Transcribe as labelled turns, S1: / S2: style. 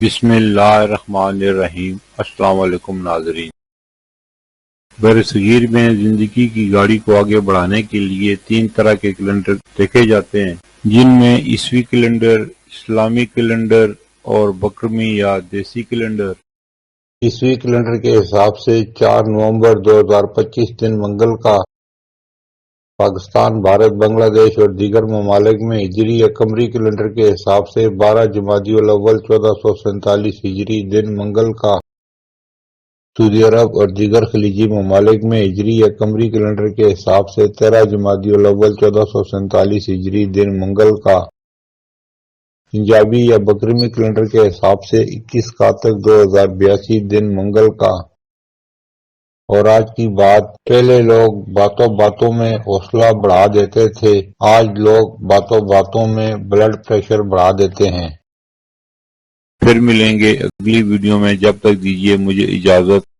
S1: بسم اللہ الرحمن الرحیم۔ السلام علیکم ناظرین۔ برصغیر میں زندگی کی گاڑی کو آگے بڑھانے کے لیے 3 طرح کے کیلنڈر دیکھے جاتے ہیں، جن میں عیسوی کیلنڈر، اسلامی کیلنڈر اور بکرمی یا دیسی کیلنڈر۔ عیسوی کیلنڈر کے حساب سے 4 نومبر 2025 دن منگل کا پاکستان، بھارت، بنگلہ دیش اور دیگر ممالک میں ہجری یا قمری کیلنڈر کے حساب سے 12 جمادی الاول 1447 ہجری دن منگل کا سعودی عرب اور دیگر خلیجی ممالک میں ہجری یا قمری کیلنڈر کے حساب سے 13 جمادی الاول 1447 ہجری دن منگل کا پنجابی یا بکرمی کیلنڈر کے حساب سے 21 کاتک 2082 دن منگل کا۔ اور آج کی بات، پہلے لوگ باتوں باتوں میں حوصلہ بڑھا دیتے تھے، آج لوگ باتوں باتوں میں بلڈ پریشر بڑھا دیتے ہیں۔ پھر ملیں گے اگلی ویڈیو میں، جب تک دیجیے مجھے اجازت۔